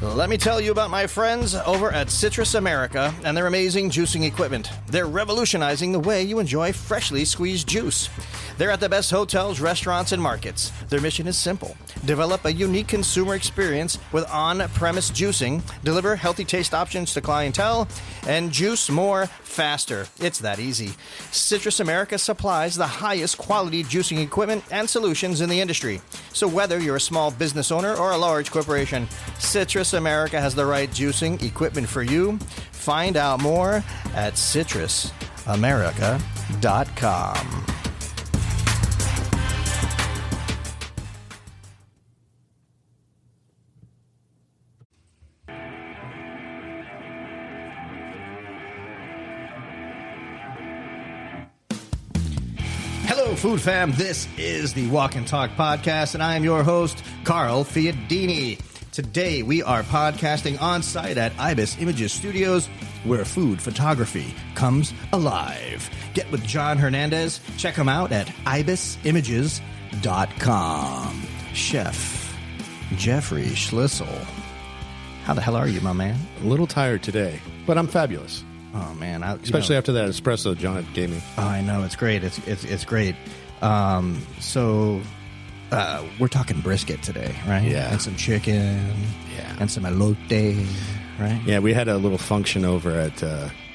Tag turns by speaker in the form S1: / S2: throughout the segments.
S1: Let me tell you about my friends over at Citrus America and their amazing juicing equipment. They're revolutionizing the way you enjoy freshly squeezed juice. They're at the best hotels, restaurants, and markets. Their mission is simple. Develop a unique consumer experience with on-premise juicing, deliver healthy taste options to clientele, and juice more faster. It's that easy. Citrus America supplies the highest quality juicing equipment and solutions in the industry. So whether you're a small business owner or a large corporation, Citrus America has the right juicing equipment for you. Find out more at citrusamerica.com. Hello, Food Fam. This is the Walk and Talk podcast, and I am your host, Carl Fiadini. Today, we are podcasting on site at Ibis Images Studios, where food photography comes alive. Get with John Hernandez. Check him out at ibisimages.com. Chef Jeffrey Schlissel. How the hell are you, my man?
S2: A little tired today, but I'm fabulous.
S1: Oh, man.
S2: Especially after that espresso John gave me.
S1: Oh, I know. It's great. It's great. We're talking brisket today, right?
S2: Yeah.
S1: And some chicken.
S2: Yeah.
S1: And some alote, right?
S2: Yeah, we had a little function over at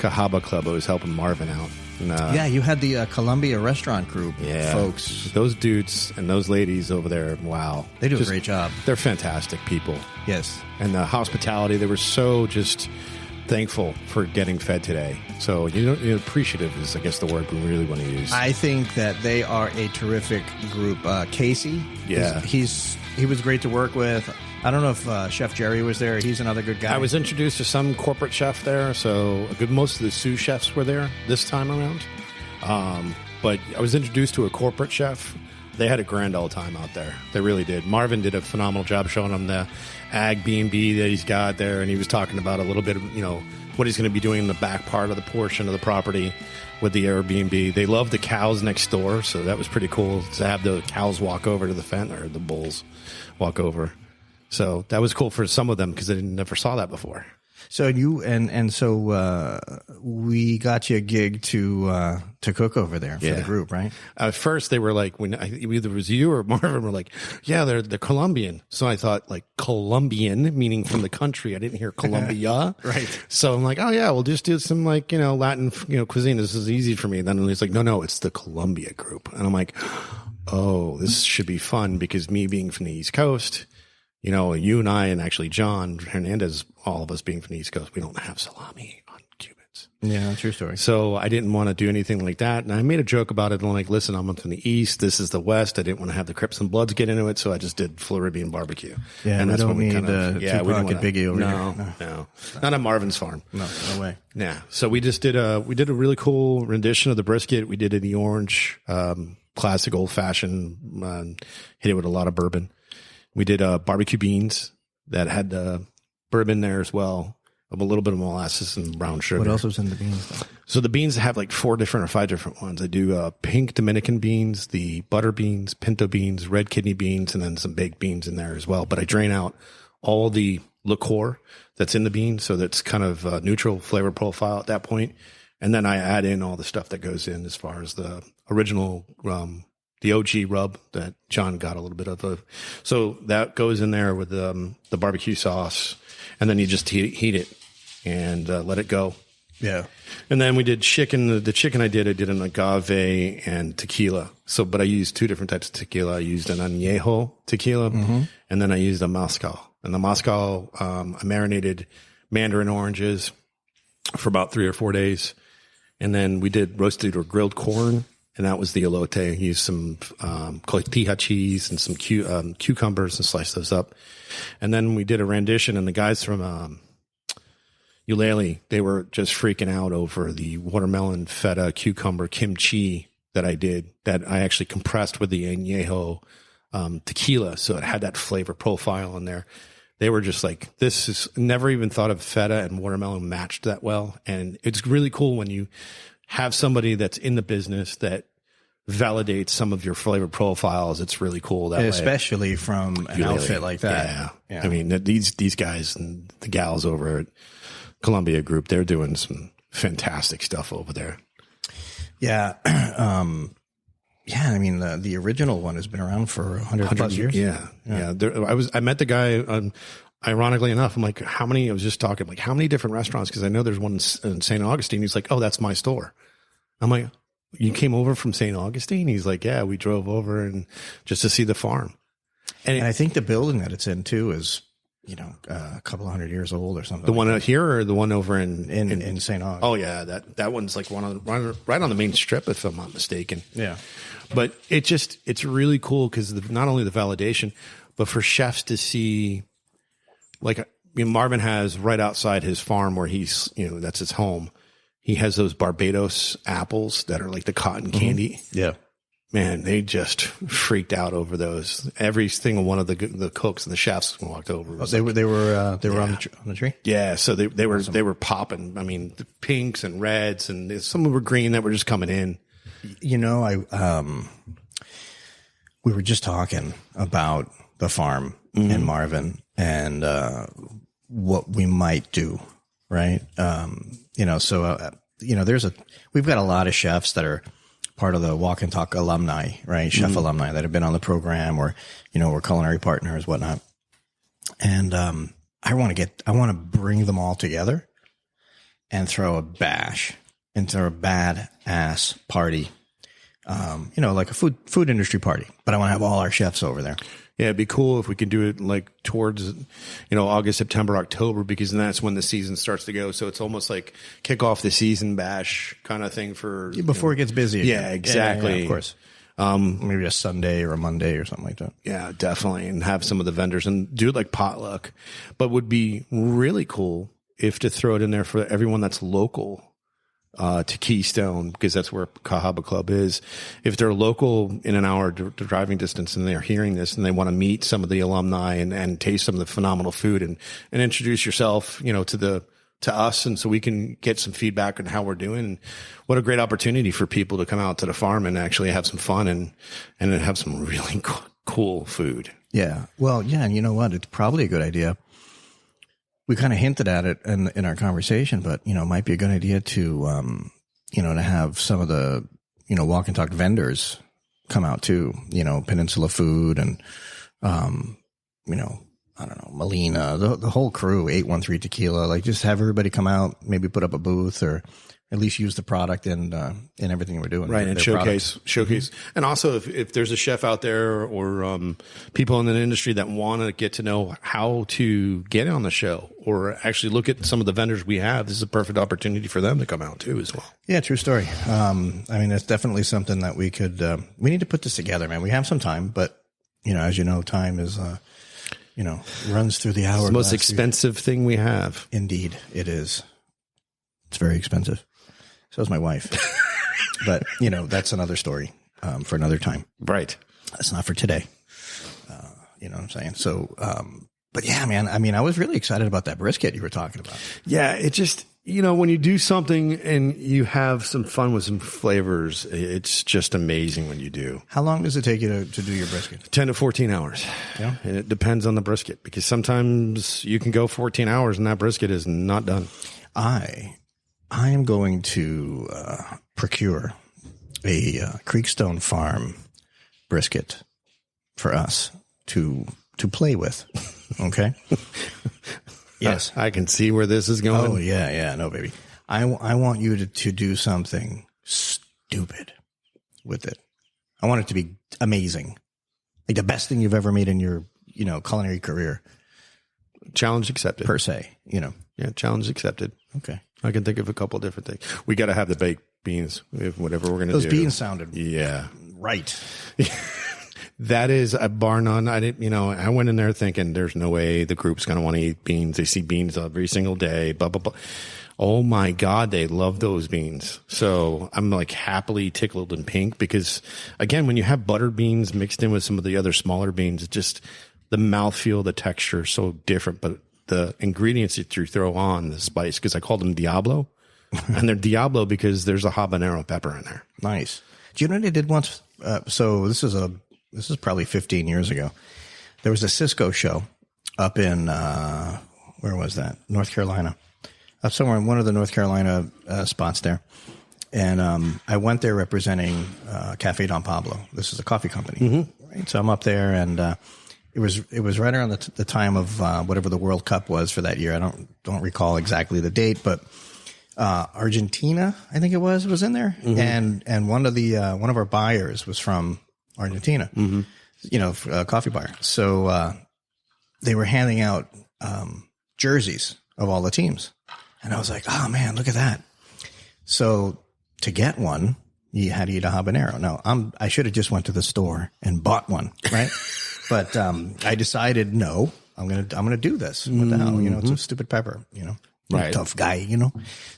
S2: Cahaba Club. I was helping Marvin out. And,
S1: yeah, you had the Columbia restaurant group folks.
S2: Those dudes and those ladies over there, wow.
S1: They do a great job.
S2: They're fantastic people.
S1: Yes.
S2: And the hospitality, they were so just thankful for getting fed today. So, appreciative is, I guess, the word we really want to use.
S1: I think that they are a terrific group. Casey,
S2: yeah,
S1: he was great to work with. I don't know if Chef Jerry was there. He's another good guy.
S2: I was introduced to some corporate chef there, so most of the sous chefs were there this time around. But I was introduced to a corporate chef. They had a grand old time out there. They really did. Marvin did a phenomenal job showing them the ag B&B that he's got there, and he was talking about a little bit of, what he's going to be doing in the back part of the portion of the property with the Airbnb. They love the cows next door, so that was pretty cool to have the cows walk over to the fence, or the bulls walk over. So that was cool for some of them because they never saw that before.
S1: So we got you a gig to cook over there for the group, right?
S2: At first, they were like, when either it was you or Marvin were like, yeah, they're Colombian. So I thought like Colombian, meaning from the country. I didn't hear Colombia,
S1: right?
S2: So I'm like, oh yeah, we'll just do some Latin cuisine. This is easy for me. And then he's like, no, it's the Colombia group. And I'm like, oh, this should be fun because me being from the East Coast. You and I, and actually John Hernandez, all of us being from the East Coast, we don't have salami on Cubans.
S1: Yeah, true story.
S2: So I didn't want to do anything like that. And I made a joke about it. I'm like, listen, I'm from the East. This is the West. I didn't want to have the Crips and Bloods get into it. So I just did Floridian barbecue.
S1: Yeah, and that's when we Tupac and Biggie over here.
S2: No. Not on Marvin's farm.
S1: No way.
S2: Yeah. So we just did a really cool rendition of the brisket. We did it in the orange, classic old fashioned, hit it with a lot of bourbon. We did barbecue beans that had bourbon there as well, a little bit of molasses and brown sugar.
S1: What else was in the beans, though?
S2: So the beans have like 4 different or 5 different ones. I do pink Dominican beans, the butter beans, pinto beans, red kidney beans, and then some baked beans in there as well. But I drain out all the liqueur that's in the beans, so that's kind of neutral flavor profile at that point. And then I add in all the stuff that goes in as far as the original the OG rub that John got a little bit of. So that goes in there with the barbecue sauce, and then you just heat it and let it go.
S1: Yeah.
S2: And then we did chicken. The chicken I did an agave and tequila. But I used 2 different types of tequila. I used an añejo tequila, and then I used a mezcal. And the mezcal, I marinated Mandarin oranges for about 3 or 4 days. And then we did roasted or grilled corn. And that was the alote. I used some coletija cheese and some cucumbers and sliced those up. And then we did a rendition, and the guys from Eulalie, they were just freaking out over the watermelon, feta, cucumber, kimchi that I did, that I actually compressed with the añejo tequila. So it had that flavor profile in there. They were just like, this is never even thought of feta and watermelon matched that well. And it's really cool when you have somebody that's in the business that validates some of your flavor profiles. It's really cool that way.
S1: Especially from an outfit like that.
S2: Yeah. I mean, these guys and the gals over at Columbia Group, they're doing some fantastic stuff over there.
S1: Yeah. I mean, the original one has been around for 100 plus years.
S2: Yeah. I met the guy, ironically enough, I'm like, how many different restaurants? Because I know there's one in St. Augustine. He's like, oh, that's my store. I'm like, you came over from St. Augustine? He's like, yeah, we drove over and just to see the farm.
S1: And I think the building that it's in too is, a couple of 100 years old or something.
S2: The one out here or the one over in
S1: St. Augustine?
S2: Oh yeah, that one's like right on the main strip, if I'm not mistaken.
S1: Yeah.
S2: But it's really cool because not only the validation, but for chefs to see, like, Marvin has right outside his farm where he's, that's his home. He has those Barbados apples that are like the cotton candy.
S1: Yeah.
S2: Man, they just freaked out over those. Every single one of the cooks and the chefs walked over.
S1: They were on the tree.
S2: Yeah, so they were popping. I mean, the pinks and reds, and some were green that were just coming in.
S1: We were just talking about the farm and Marvin and what we might do, right? We've got a lot of chefs that are part of the Walk and Talk Alumni, right? Chef alumni that have been on the program, or we're culinary partners, whatnot. And I want to bring them all together and throw a bash into a badass party, like a food industry party. But I want to have all our chefs over there.
S2: Yeah, it'd be cool if we could do it like towards, August, September, October, because that's when the season starts to go. So it's almost like kick off the season bash kind of thing for
S1: before it gets busy again.
S2: Yeah, exactly.
S1: Yeah, of course. Maybe a Sunday or a Monday or something like that.
S2: Yeah, definitely. And have some of the vendors and do it like potluck. But would be really cool if to throw it in there for everyone that's local to Keystone, because that's where Cahaba Club is. If they're local in an hour driving distance and they're hearing this and they want to meet some of the alumni and taste some of the phenomenal food and introduce yourself, to us, and so we can get some feedback on how we're doing. And what a great opportunity for people to come out to the farm and actually have some fun and have some really cool food. Yeah.
S1: Well, yeah. And you know what? It's probably a good idea. We kind of hinted at it in our conversation, but, it might be a good idea to, to have some of the, Walk and Talk vendors come out too, Peninsula Food and, I don't know, Molina, the whole crew, 813 Tequila, like just have everybody come out, maybe put up a booth or at least use the product in everything we're doing.
S2: Right. And showcase. Mm-hmm. And also if there's a chef out there or people in the industry that want to get to know how to get on the show or actually look at some of the vendors we have, this is a perfect opportunity for them to come out too as well.
S1: Yeah, true story. It's definitely something that we could, we need to put this together, man. We have some time, but as you know, time is, runs through the hour.
S2: It's the most expensive thing we have.
S1: Indeed, it is. It's very expensive. So is my wife. But, that's another story for another time.
S2: Right.
S1: That's not for today. You know what I'm saying? So, but yeah, man, I was really excited about that brisket you were talking about.
S2: Yeah, it just, when you do something and you have some fun with some flavors, it's just amazing when you do.
S1: How long does it take you to do your brisket?
S2: 10 to 14 hours. Yeah. And it depends on the brisket because sometimes you can go 14 hours and that brisket is not done.
S1: I am going to procure a Creekstone Farm brisket for us to play with. Okay. Yes.
S2: I can see where this is going.
S1: Oh yeah. No, baby. I want you to do something stupid with it. I want it to be amazing. Like the best thing you've ever made in your, culinary career.
S2: Challenge accepted.
S1: Per se, Yeah,
S2: challenge accepted.
S1: Okay.
S2: I can think of a couple of different things. We got to have the baked beans, whatever we're going to do.
S1: Those beans sounded right.
S2: That is a bar none. I didn't, I went in there thinking there's no way the group's going to want to eat beans. They see beans every single day, blah, blah, blah. Oh my God, they love those beans. So I'm like happily tickled in pink because again, when you have butter beans mixed in with some of the other smaller beans, it's just the mouthfeel, the texture is so different, but the ingredients that you throw on the spice, because I called them Diablo, and they're Diablo because there's a habanero pepper in there.
S1: Nice. Do you know what I did once? So this is probably 15 years ago. There was a Cisco show up in, where was that? North Carolina. Up somewhere in one of the North Carolina spots there. And I went there representing Cafe Don Pablo. This is a coffee company. Right? So I'm up there, and it was right around the time of whatever the World Cup was for that year. I don't recall exactly the date, but Argentina, I think it was in there. And one of our buyers was from Argentina. A coffee buyer. So they were handing out jerseys of all the teams. And I was like, oh man, look at that. So to get one, you had to eat a habanero. Now I should have just went to the store and bought one, right? But I decided, no, I'm gonna do this. What the hell? It's a stupid pepper, right. Tough guy,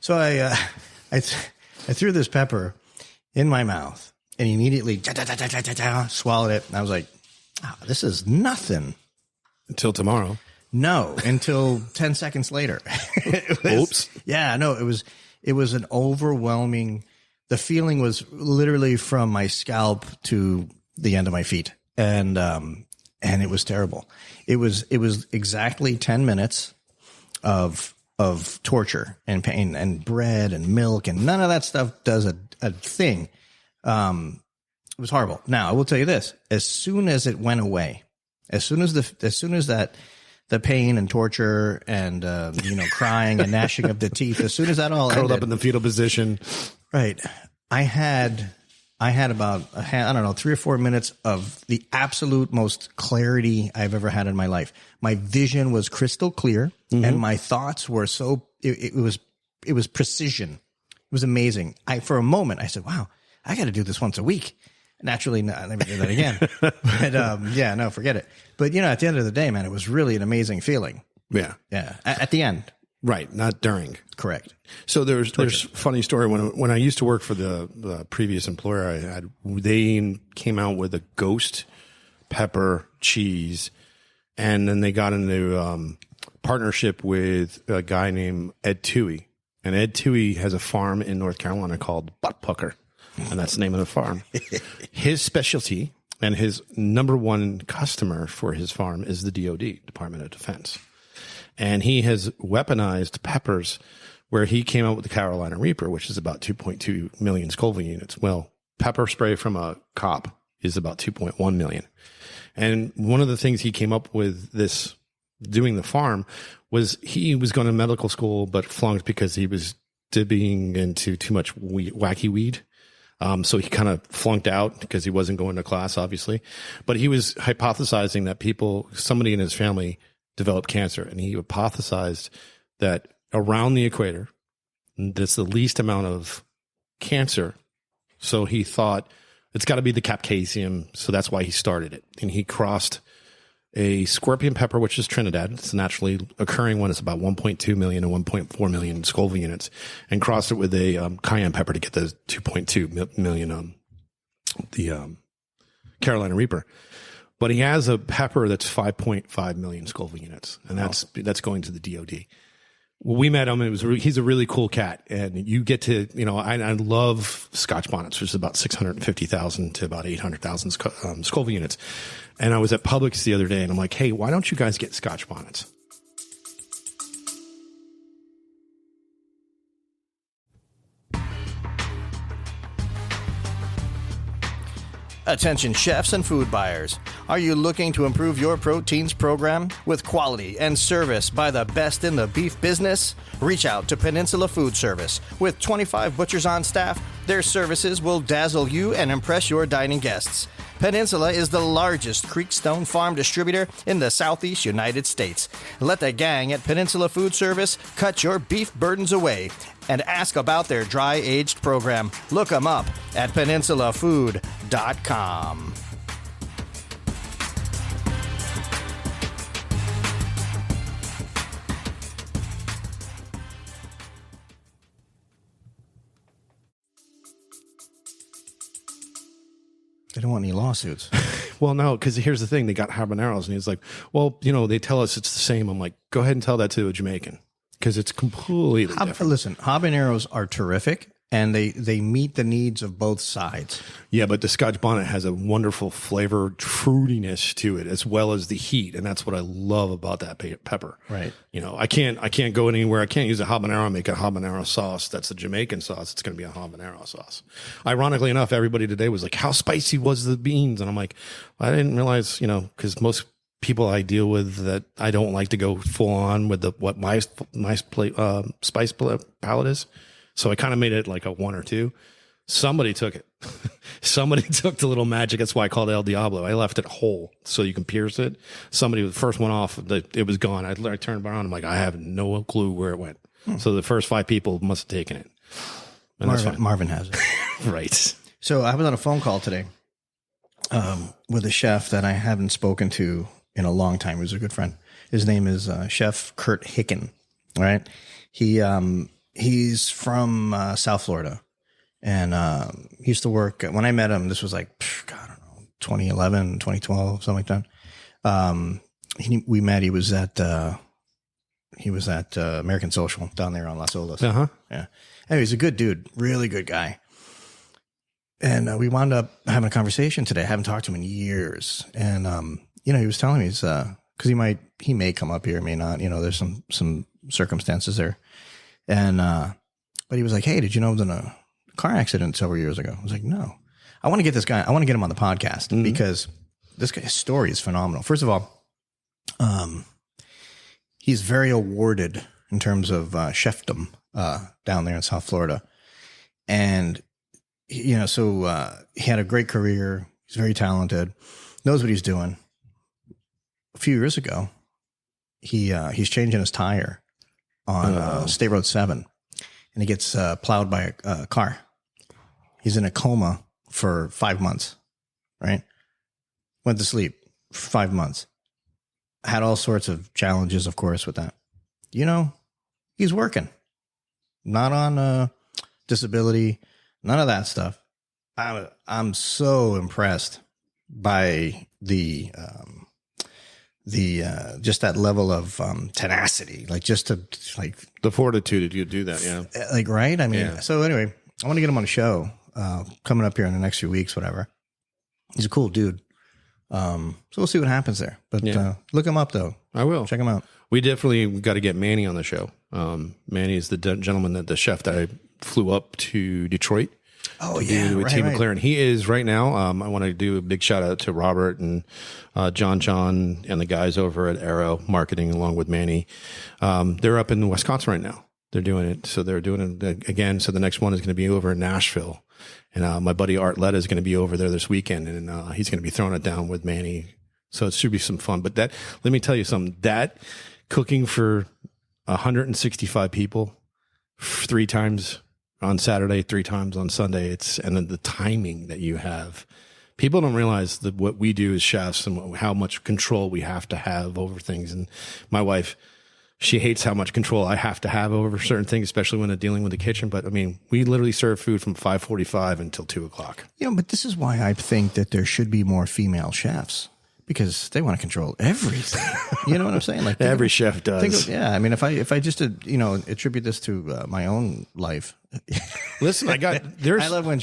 S1: So I threw this pepper in my mouth and immediately swallowed it. And I was like, oh, this is nothing.
S2: Until tomorrow.
S1: No, until 10 seconds later.
S2: Oops.
S1: Yeah, no, it was an overwhelming, the feeling was literally from my scalp to the end of my feet. And it was terrible. It was exactly 10 minutes of torture and pain and bread and milk, and none of that stuff does a thing. It was horrible. Now, I will tell you this, as soon as it went away, as soon as the pain and torture and, crying and gnashing of the teeth, as soon as that all
S2: curled
S1: ended,
S2: up in the fetal position.
S1: Right. I had about, 3 or 4 minutes of the absolute most clarity I've ever had in my life. My vision was crystal clear, and my thoughts were it was precision. It was amazing. For a moment, I said, wow, I got to do this once a week. Naturally, no, let me do that again. But no, forget it. But at the end of the day, man, it was really an amazing feeling.
S2: Yeah.
S1: Yeah. At the end.
S2: Right. Not during.
S1: Correct.
S2: So there's a funny story. When I used to work for the previous employer they came out with a ghost pepper cheese, and then they got into partnership with a guy named Ed Toohey. And Ed Toohey has a farm in North Carolina called Butt Pucker. And that's the name of the farm. His specialty and his number one customer for his farm is the DOD, Department of Defense. And he has weaponized peppers where he came out with the Carolina Reaper, which is about 2.2 million Scoville units. Well, pepper spray from a cop is about 2.1 million. And one of the things he came up with doing the farm was he was going to medical school, but flunked because he was dipping into too much wacky weed. So he kind of flunked out because he wasn't going to class, obviously. But he was hypothesizing that somebody in his family developed cancer. And he hypothesized that around the equator, that's the least amount of cancer. So he thought it's got to be the Capsaicin. So that's why he started it. And he crossed a scorpion pepper, which is Trinidad. It's a naturally occurring one. It's about 1.2 million and 1.4 million Scoville units, and crossed it with a cayenne pepper to get the 2.2 million, the Carolina Reaper. But he has a pepper that's 5.5 million Scoville units, and that's going to the DOD. We met him. He's a really cool cat, and you get to, I love Scotch bonnets, which is about 650,000 to about 800,000 Scoville units. And I was at Publix the other day, and I'm like, hey, why don't you guys get Scotch bonnets?
S1: Attention chefs and food buyers. Are you looking to improve your proteins program with quality and service by the best in the beef business? Reach out to Peninsula Food Service. With 25 butchers on staff, their services will dazzle you and impress your dining guests. Peninsula is the largest Creekstone farm distributor in the Southeast United States. Let the gang at Peninsula Food Service cut your beef burdens away and ask about their dry-aged program. Look them up at peninsulafood.com. They don't want any lawsuits.
S2: Well, no, because here's the thing. They got habaneros, and he's like, well, they tell us it's the same. I'm like, go ahead and tell that to a Jamaican, because it's completely different.
S1: Listen, habaneros are terrific, and they meet the needs of both sides.
S2: Yeah, but the Scotch bonnet has a wonderful flavor fruitiness to it, as well as the heat, and that's what I love about that pepper.
S1: Right.
S2: You know, I can't go anywhere. I can't use a habanero and make a habanero sauce. That's a Jamaican sauce. It's going to be a habanero sauce. Ironically enough, everybody today was like, "How spicy was the beans?" And I'm like, I didn't realize, you know, because most people I deal with that I don't like to go full on with what my spice palette is. So I kind of made it like a 1 or 2. Somebody took it. Somebody took the little magic. That's why I called it El Diablo. I left it whole so you can pierce it. Somebody, the first one off, it was gone. I turned around. I'm like, I have no clue where it went. So the first 5 people must have taken it. And
S1: Marvin has it.
S2: Right.
S1: So I was on a phone call today with a chef that I haven't spoken to in a long time. He was a good friend. His name is Chef Kurt Hicken. All right. He's from South Florida, and he used to work. When I met him, this was like, I don't know, 2011, 2012, something like that. We met. He was at American Social down there on Las Olas.
S2: Uh-huh.
S1: Yeah. Anyway, he's a good dude, really good guy. And we wound up having a conversation today. I haven't talked to him in years, and you know, he was telling me because he may come up here, may not. You know, there's some circumstances there. And, but he was like, "Hey, did you know there was a car accident several years ago?" I was like, "No." I want to get this guy. I want to get him on the podcast because this guy's story is phenomenal. First of all, he's very awarded in terms of chefdom down there in South Florida, and you know, so he had a great career. He's very talented, knows what he's doing. A few years ago, he's changing his tire on State Road 7, and he gets plowed by a car. He's in a coma for 5 months, right? Went to sleep for 5 months. Had all sorts of challenges, of course, with that. You know, he's working. Not on disability, none of that stuff. I'm so impressed by the just that level of tenacity, like just to like
S2: the fortitude you do that, yeah.
S1: Like, right? I mean,
S2: yeah.
S1: So anyway, I want to get him on a show coming up here in the next few weeks, whatever. He's a cool dude. So we'll see what happens there. But look him up, though.
S2: I will.
S1: Check him out.
S2: We definitely got to get Manny on the show. Manny is the gentleman the chef that I flew up to Detroit.
S1: Oh, yeah.
S2: With Team McLaren. He is right now. I want to do a big shout out to Robert and John and the guys over at Arrow Marketing along with Manny. They're up in Wisconsin right now. They're doing it. So they're doing it again. So the next one is going to be over in Nashville. And my buddy Art Letta is going to be over there this weekend. And he's going to be throwing it down with Manny. So it should be some fun. But let me tell you something. That cooking for 165 people 3 times on Saturday, 3 times on Sunday. And then the timing that you have. People don't realize that what we do as chefs and how much control we have to have over things. And my wife, she hates how much control I have to have over certain things, especially when I'm dealing with the kitchen. But I mean, we literally serve food from 5:45 until 2:00.
S1: You know, but this is why I think that there should be more female chefs. Because they want to control everything. You know what I'm saying? Like
S2: every chef does.
S1: Yeah. I mean, if I just attribute this to my own life.
S2: Listen, I love when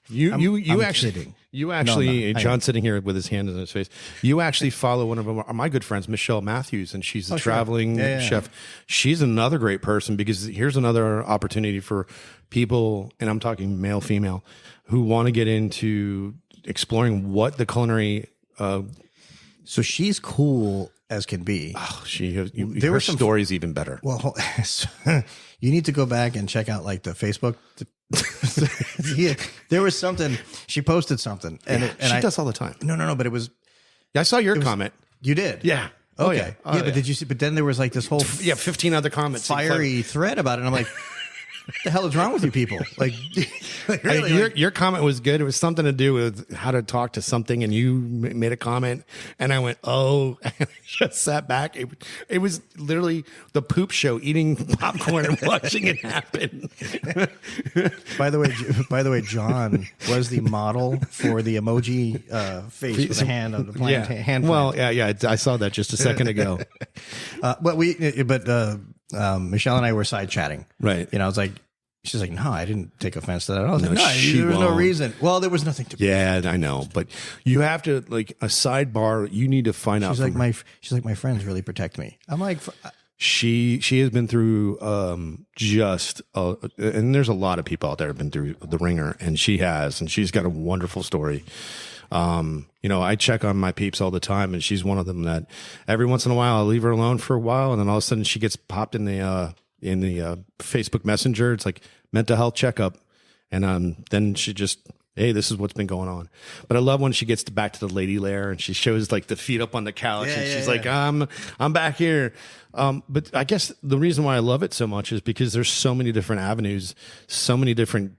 S2: you actually John's sitting here with his hand in his face. You actually follow one of my good friends, Michelle Matthews, and she's a traveling chef. She's another great person because here's another opportunity for people, and I'm talking male, female, who want to get into exploring what the culinary.
S1: So she's cool as can be.
S2: Oh, there were some stories even better.
S1: Well, you need to go back and check out like the Facebook. There was something she posted something, and
S2: she does all the time.
S1: No, but it was.
S2: I saw your comment.
S1: You did,
S2: yeah.
S1: Okay, but did you see? But then there was like this whole
S2: 15 other comments,
S1: fiery thread about it. And I'm like, what the hell is wrong with you people? Like,
S2: really, your comment was good. It was something to do with how to talk to something, and you made a comment, and I went, "Oh!" And I just sat back. It was literally the poop show, eating popcorn and watching it happen.
S1: By the way, John was the model for the emoji face with the hand on the plant.
S2: Yeah.
S1: Hand
S2: well, yeah. I saw that just a second ago.
S1: Michelle and I were side chatting.
S2: Right.
S1: You know, I was like, She's like, no, I didn't take offense to that. I was like,
S2: No,
S1: no,
S2: she
S1: there was no
S2: won't.
S1: reason. Well, there was nothing to be.
S2: Yeah, I know, but you have to like a sidebar. You need to find out.
S1: She's like my friends really protect me. I'm like,
S2: she has been through and there's a lot of people out there have been through the ringer, and she's got a wonderful story. I check on my peeps all the time, and she's one of them that every once in a while I leave her alone for a while, and then all of a sudden she gets popped in the Facebook Messenger. It's like mental health checkup, and then she just, hey, this is what's been going on. But I love when she gets back to the lady lair and she shows like the feet up on the couch, and she's like, I'm back here. But I guess the reason why I love it so much is because there's so many different avenues, so many different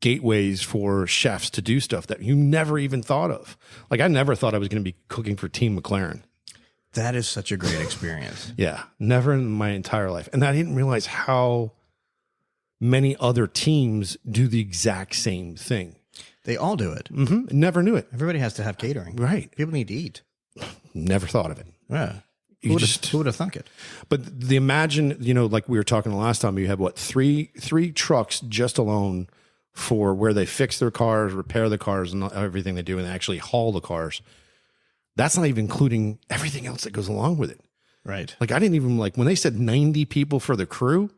S2: gateways for chefs to do stuff that you never even thought of. Like I never thought I was going to be cooking for Team McLaren.
S1: that is such a great experience.
S2: Yeah, never in my entire life. And I didn't realize how many other teams do the exact same thing.
S1: They all do it.
S2: Mm-hmm. Never knew it.
S1: Everybody has to have catering.
S2: Right.
S1: People need to eat.
S2: Never thought of it.
S1: Yeah.
S2: You
S1: Who would have thunk it?
S2: But the imagine, like we were talking the last time, you have what, three trucks just alone for where they fix their cars, repair the cars, and everything they do, and they actually haul the cars. That's not even including everything else that goes along with it.
S1: Right.
S2: Like I didn't even when they said 90 people for the crew,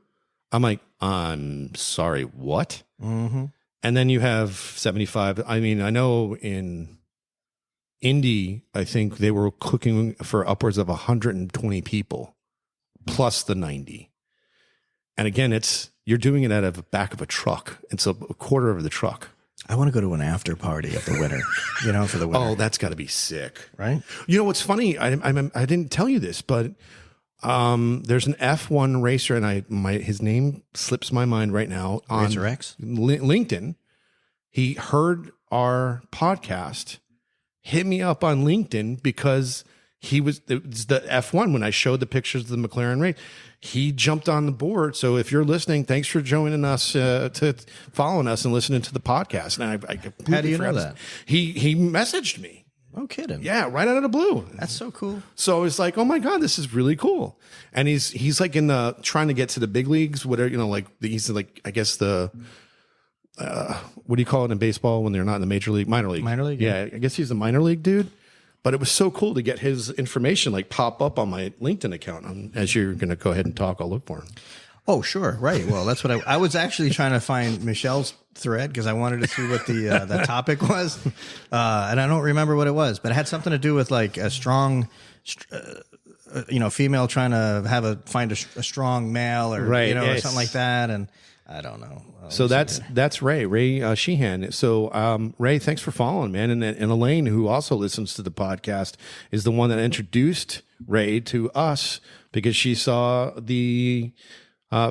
S2: I'm like, I'm sorry, what?
S1: Mm-hmm.
S2: And then you have 75. I mean, I know in Indy, I think they were cooking for upwards of 120 people plus the 90. And again, you're doing it out of the back of a truck. It's a quarter of the truck.
S1: I want to go to an after party at the winter, for the winter.
S2: Oh, that's got to be sick.
S1: Right?
S2: You know what's funny? I didn't tell you this, but there's an F1 racer, and his name slips my mind right now. On
S1: Racer X?
S2: LinkedIn. He heard our podcast, hit me up on LinkedIn because it was the F1 when I showed the pictures of the McLaren race. He jumped on the board. So if you're listening, thanks for joining us, to following us and listening to the podcast. And I completely
S1: How do you know that?
S2: He messaged me.
S1: No kidding.
S2: Yeah, right out of the blue.
S1: That's so cool.
S2: So I was like, oh my God, this is really cool. And he's like trying to get to the big leagues, whatever, he's like, I guess what do you call it in baseball when they're not in the major league? Minor league.
S1: Minor league?
S2: Yeah, I guess he's a minor league dude. But it was so cool to get his information pop up on my LinkedIn account. As you're going to go ahead and talk, I'll look for him.
S1: Oh, sure. Right. Well, that's what I was actually trying to find Michelle's thread because I wanted to see what the topic was. And I don't remember what it was, but it had something to do with like a strong, female trying to find a strong male or,
S2: Right,
S1: or
S2: yes.
S1: something like that. And I don't know.
S2: So that's Ray Sheehan. So Ray, thanks for following, man. And Elaine, who also listens to the podcast, is the one that introduced Ray to us because she saw the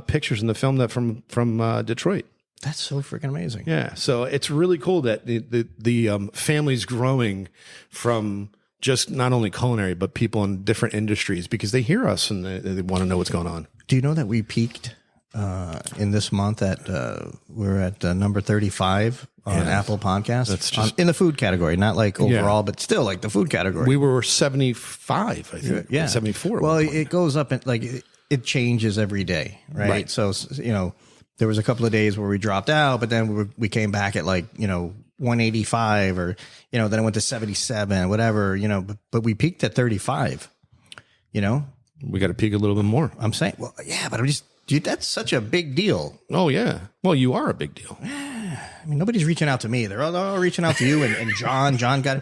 S2: pictures in the film that from Detroit.
S1: That's so freaking amazing.
S2: Yeah. So it's really cool that the family's growing from just not only culinary, but people in different industries because they hear us and they want to know what's going on.
S1: Do you know that we peaked in this month we're at number 35 on Apple Podcasts?
S2: That's just
S1: in the food category, not like overall, but still like the food category.
S2: We were 75, I think.
S1: Yeah.
S2: 74.
S1: Well, it goes up and it changes every day. Right. So, there was a couple of days where we dropped out, but then we came back at 185 or, then it went to 77, whatever, but we peaked at 35,
S2: We got to peak a little bit more.
S1: I'm saying, well, yeah, but dude, that's such a big deal.
S2: Oh, yeah. Well, you are a big deal.
S1: I mean, nobody's reaching out to me. They're all reaching out to you and John. John got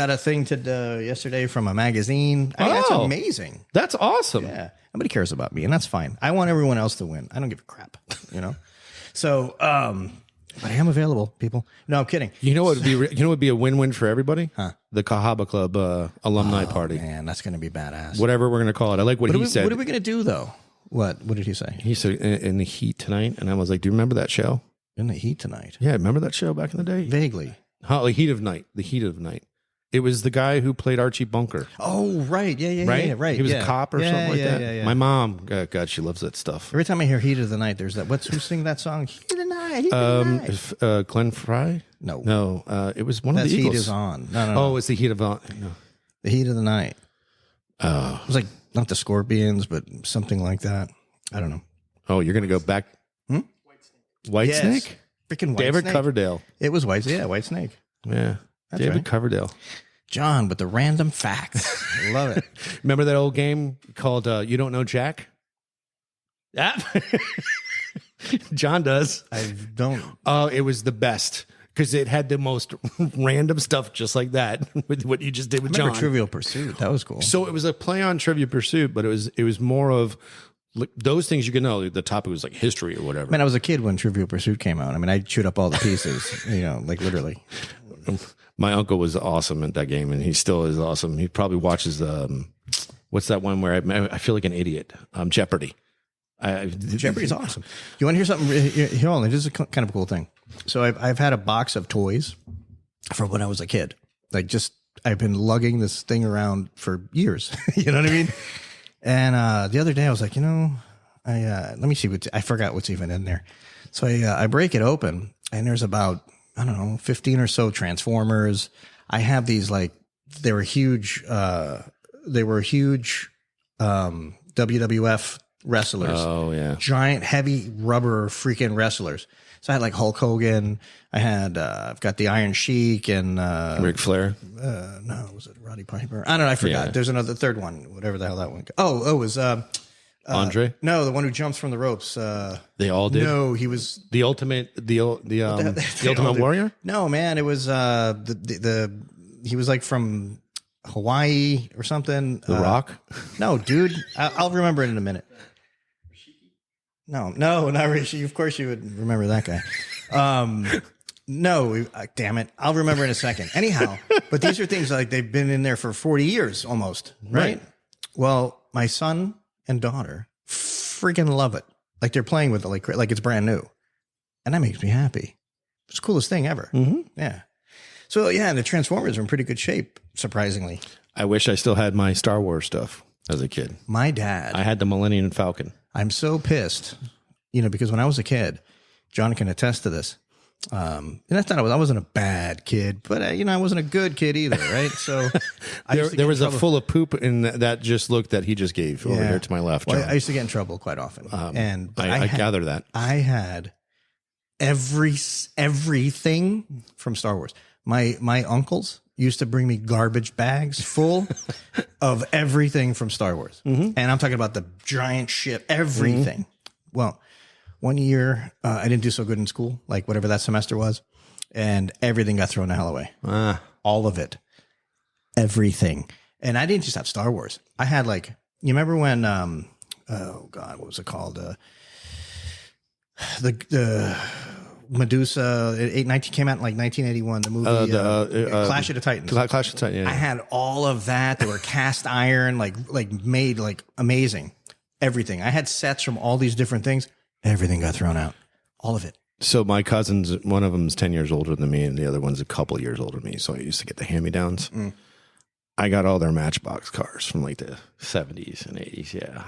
S1: a thing yesterday from a magazine. I mean, that's amazing.
S2: That's awesome.
S1: Yeah. Nobody cares about me, and that's fine. I want everyone else to win. I don't give a crap, So, but I am available, people. No, I'm kidding.
S2: You know what would be a win-win for everybody? Huh? The Cahaba Club alumni party.
S1: Man, that's going to be badass.
S2: Whatever we're going to call it. I like what he said.
S1: What are we going to do, though? What did he say?
S2: He said, in the heat tonight. And I was like, do you remember that show?
S1: In the heat tonight?
S2: Yeah, remember that show back in the day?
S1: Vaguely.
S2: The Heat of Night. The Heat of Night. It was the guy who played Archie Bunker.
S1: Oh, right. Yeah,
S2: right?
S1: Yeah, right.
S2: He was a cop or something like that.
S1: Yeah.
S2: My mom, God, she loves that stuff.
S1: Every time I hear Heat of the Night, there's that. Who sing that song? Heat of the Night. Heat of the Night.
S2: Glenn Fry?
S1: No.
S2: It was one of the Eagles.
S1: Heat is on. No.
S2: Oh, it's the Heat of On. No.
S1: The Heat of the Night. It was not the Scorpions, but something like that. I don't know.
S2: Oh, you're going to go back. White
S1: Yes.
S2: Snake?
S1: Freaking White
S2: David
S1: Snake.
S2: Coverdale.
S1: It was White Snake.
S2: Yeah.
S1: That's
S2: David
S1: right.
S2: Coverdale.
S1: John with the random facts. I love it.
S2: Remember that old game called You Don't Know Jack? Yeah. John does.
S1: I don't.
S2: Oh, it was the best because it had the most random stuff just like that with what you just did with
S1: Remember
S2: John.
S1: Trivial Pursuit? That was cool.
S2: So it was a play on Trivia Pursuit, but it was more of like, those things you could know. The topic was like history or whatever.
S1: Man, I was a kid when Trivial Pursuit came out. I mean, I chewed up all the pieces, like literally.
S2: My uncle was awesome at that game, and he still is awesome. He probably watches what's that one where I feel like an idiot? Jeopardy.
S1: Jeopardy's awesome. You want to hear something? Here, hold on. This is kind of a cool thing. So I've had a box of toys from when I was a kid. Like I've been lugging this thing around for years. You know what I mean? And the other day I was like, let me see I forgot what's even in there. So I break it open, and there's about, I don't know, 15 or so Transformers. I have these they were huge WWF wrestlers.
S2: Oh yeah.
S1: Giant, heavy rubber freaking wrestlers. So I had like Hulk Hogan. I had, I've got the Iron Sheik and,
S2: Ric Flair.
S1: no, was it Roddy Piper? I don't know. I forgot.
S2: Yeah.
S1: There's another third one, whatever the hell that one. Oh, it was,
S2: Andre?
S1: no, the one who jumps from the ropes.
S2: They all did.
S1: No, he was
S2: The ultimate, the ultimate warrior.
S1: No, man, it was, he was like from Hawaii or something.
S2: The Rock.
S1: No, dude, I'll remember it in a minute. No, not Rishi. Of course you would remember that guy. No, damn it. I'll remember in a second. Anyhow, but these are things like they've been in there for 40 years almost, right? Well, my son and daughter freaking love it. Like they're playing with it like it's brand new. And that makes me happy. It's the coolest thing ever. Mm-hmm. Yeah. So yeah, the Transformers are in pretty good shape, surprisingly.
S2: I wish I still had my Star Wars stuff as a kid.
S1: My dad.
S2: I had the Millennium Falcon.
S1: I'm so pissed, because when I was a kid, John can attest to this. And that's not, I wasn't a bad kid, but I wasn't a good kid either, right? So
S2: there was a full of poop in that just look that he just gave over here to my left.
S1: Well,
S2: John.
S1: I used to get in trouble quite often, but
S2: I gather that
S1: I had everything from Star Wars. My uncles used to bring me garbage bags full of everything from Star Wars. Mm-hmm. And I'm talking about the giant shit, everything. Mm-hmm. Well, one year I didn't do so good in school, like whatever that semester was, and everything got thrown the hell away. All of it. Everything. And I didn't just have Star Wars. I had you remember when, oh God, what was it called? The Medusa, came out in 1981, the movie Clash of the Titans.
S2: Clash of the Titans, yeah.
S1: I had all of that. They were cast iron, made amazing. Everything. I had sets from all these different things. Everything got thrown out. All of it. So
S2: my cousins, one of them's 10 years older than me, and the other one's a couple years older than me. So I used to get the hand-me-downs. Mm. I got all their Matchbox cars from the 70s and 80s, yeah.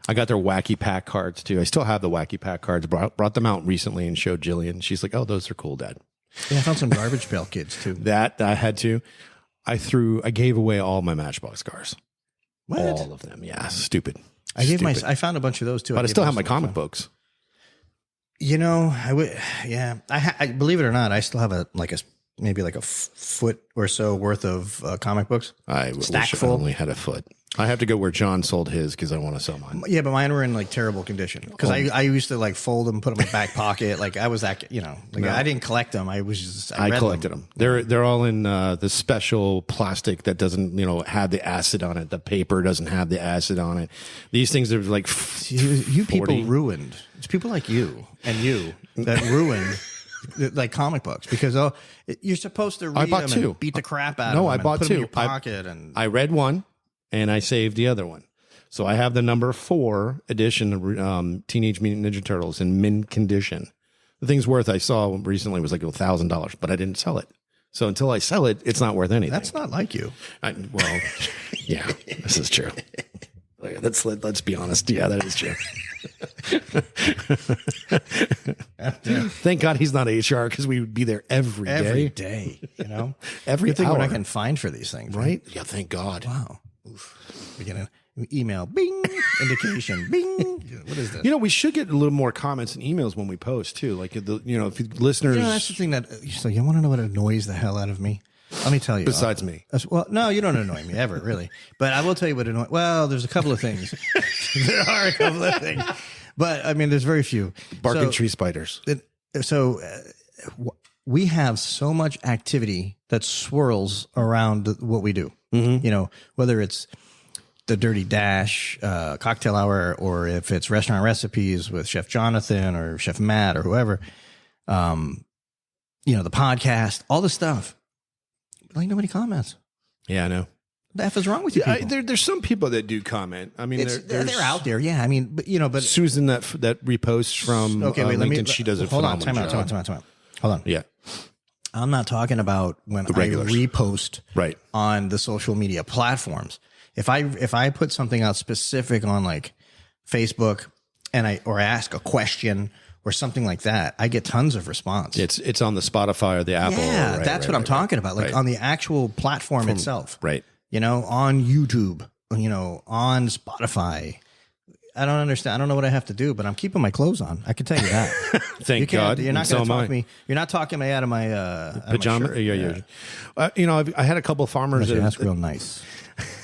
S2: I got their Wacky Pack cards too. I still have the Wacky Pack cards. Brought them out recently and showed Jillian. She's like, "Oh, those are cool, Dad."
S1: Yeah, I found some Garbage Pail Kids too.
S2: That I had to. I gave away all my Matchbox cars.
S1: What?
S2: All of them. Yeah, stupid.
S1: I found a bunch of those too.
S2: But I still have my comic books.
S1: I would. Yeah, I believe it or not, I still have maybe a foot or so worth of comic books.
S2: I wish I only had a foot. I have to go where John sold his because I want to sell mine.
S1: Yeah, but mine were in terrible condition because I used to fold them, put them in my back pocket. I was that, no. I didn't collect them. I was just, I
S2: collected them. They're all in the special plastic that doesn't, have the acid on it. The paper doesn't have the acid on it. These things are
S1: you people ruined. It's people like you and you that ruined comic books because you're supposed to read them and beat the crap out of them.
S2: No, I bought
S1: put
S2: two.
S1: Them in your pocket
S2: I read one. And I saved the other one. So I have the number 4 edition of Teenage Mutant Ninja Turtles in mint condition. The thing's worth, I saw recently, was $1,000, but I didn't sell it. So until I sell it, it's not worth anything.
S1: That's not like you.
S2: Yeah, this is true. Let's be honest. Yeah, that is true. Thank God he's not HR because we would be there every day.
S1: Every day, Every
S2: Good thing
S1: hour. What I can find for these things.
S2: Right? Yeah, thank God.
S1: Wow. Oof. email, bing, indication, bing. What is this?
S2: We should get a little more comments and emails when we post too. Like, if listeners.
S1: That's the thing that. So you want to know what annoys the hell out of me? Let me tell you.
S2: Besides me.
S1: Well, no, you don't annoy me ever, really. But I will tell you what annoys. Well, there's a couple of things. There are a couple of things, but I mean, there's very few.
S2: Barking tree spiders.
S1: We have so much activity that swirls around what we do. Whether it's the Dirty Dash cocktail hour, or if it's restaurant recipes with Chef Jonathan or Chef Matt or whoever, the podcast, all the stuff. Like, nobody comments.
S2: Yeah, I know.
S1: What the F is wrong with you people?
S2: There's some people that do comment. I mean,
S1: they're out there. Yeah, I mean, but
S2: Susan that reposts from LinkedIn, she does a phenomenal job.
S1: Time out. Hold on.
S2: Yeah.
S1: I'm not talking about when I repost on the social media platforms. If I put something out specific on like Facebook and I ask a question or something like that, I get tons of response.
S2: It's on the Spotify or the Apple.
S1: Yeah, that's what I'm talking about. Like on the actual platform itself.
S2: Right.
S1: On YouTube, on Spotify. I don't understand. I don't know what I have to do, but I'm keeping my clothes on. I can tell you that.
S2: Thank God.
S1: You're not going to talk me. You're not talking me out of my
S2: pajama. Yeah. I had a couple of farmers.
S1: Ask real nice.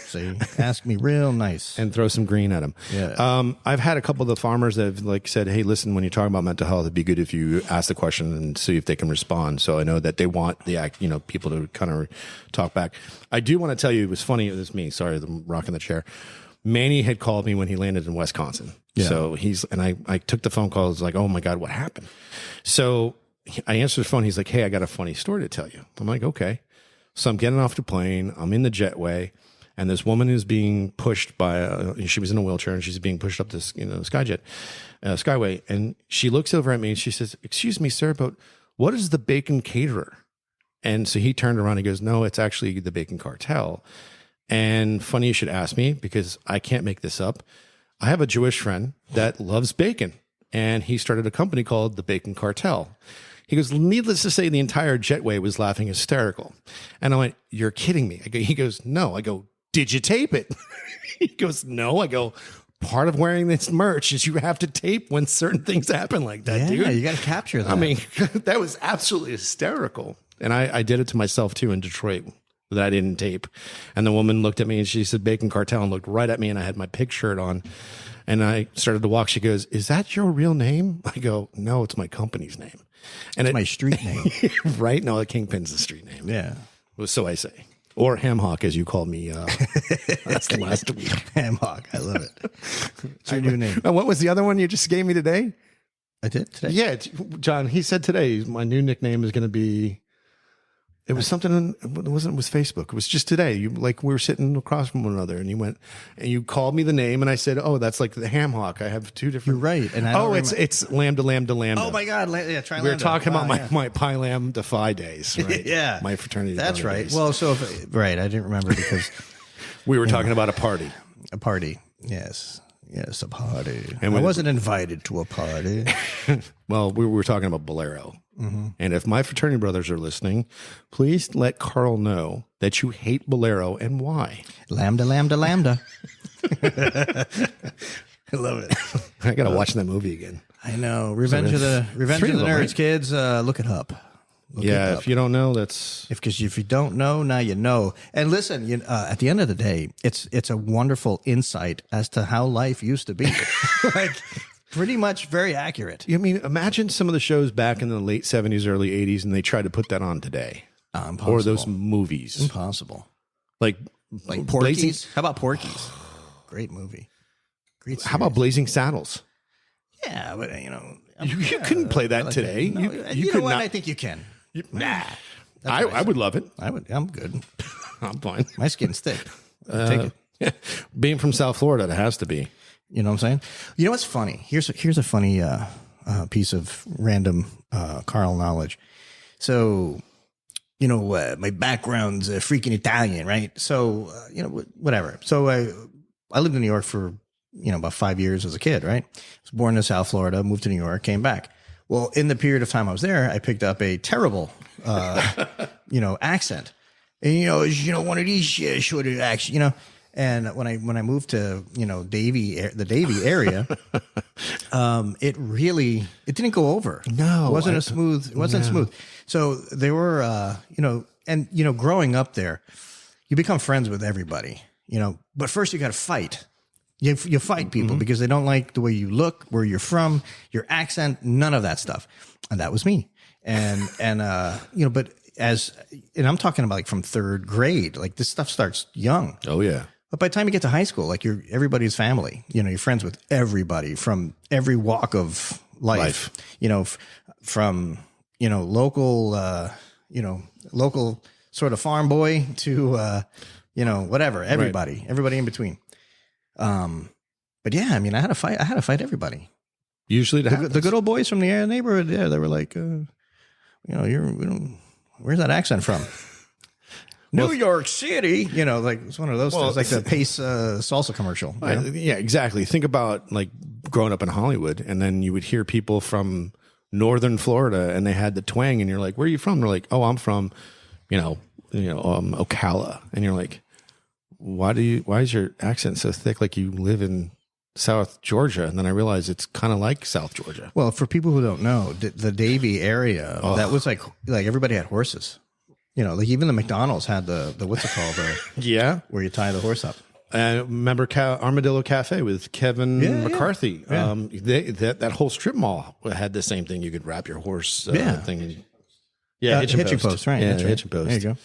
S1: See, ask me real nice
S2: and throw some green at them.
S1: Yeah.
S2: I've had a couple of the farmers that have said, "Hey, listen, when you're talking about mental health, it'd be good if you ask the question and see if they can respond." So I know that they want people to kind of talk back. I do want to tell you, it was funny. It was me. Sorry, I'm rocking the chair. Manny had called me when he landed in Wisconsin. Yeah. So I took the phone call. I was like, "Oh my God, what happened?" So I answered the phone. He's like, "Hey, I got a funny story to tell you." I'm like, "Okay." So I'm getting off the plane. I'm in the jetway. And this woman is being pushed by, she was in a wheelchair and she's being pushed up this, skyway. And she looks over at me and she says, "Excuse me, sir, but what is the bacon caterer?" And so he turned around and goes, "No, it's actually the Bacon Cartel." And funny you should ask me, because I can't make this up. I have a Jewish friend that loves bacon, and he started a company called the Bacon Cartel. He goes, needless to say, the entire jetway was laughing hysterical. And I went, "You're kidding me." He goes, "No." I go, "Did you tape it?" He goes, "No." I go, "Part of wearing this merch is you have to tape when certain things happen like that, dude.
S1: Yeah, you got to capture that."
S2: I mean, that was absolutely hysterical. And I did it to myself too in Detroit, that I didn't tape. And the woman looked at me and she said Bacon Cartel, and looked right at me, and I had my pig shirt on. And I started to walk. She goes, "Is that your real name?" I go, "No, it's my company's name." And
S1: it's my street name.
S2: Right? No, the Kingpin's the street name.
S1: Yeah.
S2: Well, so I say. Or Ham Hock, as you called me last week.
S1: Ham Hock. I love it. It's your new name.
S2: And what was the other one you just gave me today?
S1: I did today?
S2: Yeah, John, he said today, my new nickname is going to be, it was something, it was Facebook. It was just today. We were sitting across from one another, and you went, and you called me the name, and I said, "Oh, that's like the Ham Hock. I have two different."
S1: You're right. And
S2: it's Lambda.
S1: Oh my God. Yeah, try Lambda.
S2: We were talking about my Pi Lambda Phi days, right?
S1: Yeah.
S2: My fraternity.
S1: That's right.
S2: Days.
S1: Well, right. I didn't remember because
S2: we were talking about a party.
S1: A party. Yes, a party.
S2: And
S1: I wasn't invited to a party.
S2: Well, we were talking about Bolero. Mm-hmm. And if my fraternity brothers are listening, please let Carl know that you hate Bolero and why.
S1: Lambda. I love it.
S2: I got to watch that movie again.
S1: I know. Revenge of the Nerds, right? Kids. Look it up.
S2: If you don't know, that's
S1: because if you don't know, now you know. And listen, at the end of the day, it's a wonderful insight as to how life used to be. Pretty much very accurate.
S2: I mean, imagine some of the shows back in the late 70s, early 80s, and they tried to put that on today.
S1: Impossible.
S2: Or those movies.
S1: Impossible.
S2: Like
S1: Porky's. How about Porky's? Great movie. Great series.
S2: How about Blazing Saddles?
S1: Yeah, but
S2: you couldn't play that today.
S1: No, you know what? Not. I think you can. Nah.
S2: I would love it.
S1: I'm good.
S2: I'm fine.
S1: My skin's thick. Take it.
S2: Being from South Florida, it has to be.
S1: You know what I'm saying? You know what's funny? Here's a funny piece of random Carl knowledge. So, my background's freaking Italian, right? So, whatever. So I lived in New York for, about 5 years as a kid, right? I was born in South Florida, moved to New York, came back. Well, in the period of time I was there, I picked up a terrible, accent. And, one of these short accents, And when I moved to, the Davie area, it didn't go over.
S2: No,
S1: it wasn't smooth. So they were, growing up there, you become friends with everybody, but first you got to fight. You fight people because they don't like the way you look, where you're from, your accent, none of that stuff. And that was me. And but and I'm talking about like from third grade, like this stuff starts young.
S2: Oh yeah.
S1: But by the time you get to high school, like you're everybody's family, you're friends with everybody from every walk of life. From, local, local sort of farm boy to, whatever, everybody in between. But yeah, I mean, I had to fight everybody.
S2: Usually
S1: the good old boys from the neighborhood. Yeah. They were like, where's that accent from? New York City, like it's one of those things, like the Pace salsa commercial.
S2: Yeah, exactly. Think about like growing up in Hollywood, and then you would hear people from northern Florida, and they had the twang, and you're like, "Where are you from?" They're like, "Oh, I'm from, Ocala," and you're like, "Why is your accent so thick? Like you live in South Georgia?" And then I realized it's kind of like South Georgia.
S1: Well, for people who don't know, the Davie area, that was like everybody had horses. Like even the McDonald's had the what's it called? Where you tie the horse up.
S2: Remember Armadillo Cafe with Kevin McCarthy?
S1: Yeah.
S2: That whole strip mall had the same thing. You could wrap your horse thing.
S1: Hitching post, right?
S2: Yeah,
S1: that's right.
S2: hitching post.
S1: There you go.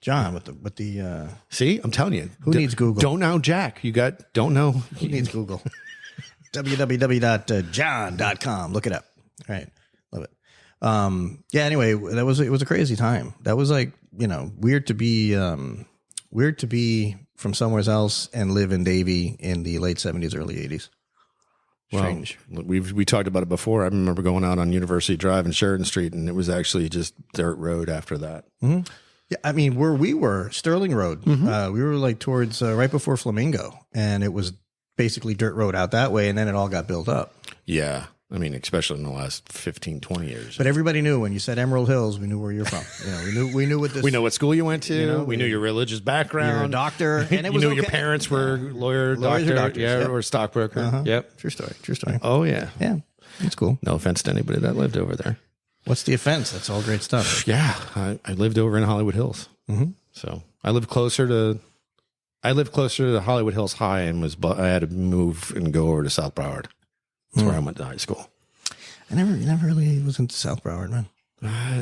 S1: John with the.
S2: See, I'm telling you.
S1: Who needs Google?
S2: Don't know Jack. Don't know.
S1: Who needs Google? www.john.com. Look it up. All right. Love it. Anyway, it was a crazy time. That was like, weird to be from somewhere else and live in Davie in the late 70s, early 80s. Strange.
S2: Well, we talked about it before. I remember going out on University Drive and Sheridan Street, and it was actually just dirt road after that.
S1: Mm-hmm. Yeah. I mean, where we were, Sterling Road, we were like towards right before Flamingo, and it was basically dirt road out that way. And then it all got built up.
S2: Yeah. I mean, especially in the last 15, 20 years.
S1: But everybody knew when you said Emerald Hills, we knew where you're from. We knew what this.
S2: We know what school you went to. We knew your religious background.
S1: You're a doctor, and it was
S2: your parents were lawyers
S1: or doctors,
S2: or stockbroker.
S1: Uh-huh.
S2: Yep,
S1: true story.
S2: Oh yeah,
S1: it's cool.
S2: No offense to anybody that lived over there.
S1: What's the offense? That's all great stuff.
S2: Yeah, I lived over in Hollywood Hills, so I lived closer to the Hollywood Hills High, and I had to move and go over to South Broward. That's where I went to high school.
S1: I never really was into South Broward, man.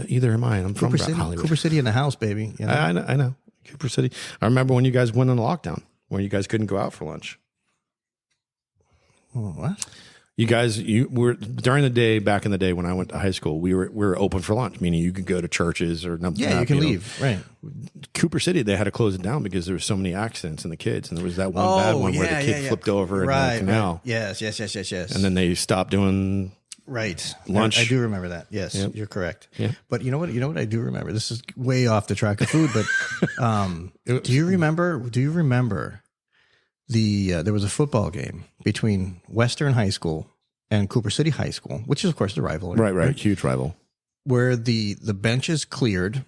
S2: Either am I. I'm from Hollywood.
S1: Cooper City in the house, baby.
S2: I know. Cooper City. I remember when you guys went on lockdown, where you guys couldn't go out for lunch.
S1: What?
S2: You were during the day, back in the day when I went to high school, we were open for lunch, meaning you could go to churches or nothing.
S1: Yeah, you can leave. Right.
S2: Cooper City, they had to close it down because there were so many accidents in the kids, and there was that one bad one where the kid flipped over in the canal.
S1: Yes.
S2: And then they stopped doing lunch.
S1: I do remember that. Yes, You're correct.
S2: Yeah.
S1: But you know what I do remember? This is way off the track of food, but do you remember there was a football game between Western High School and Cooper City High School, which is of course the rivalry.
S2: Right. Huge rival.
S1: Where the benches cleared,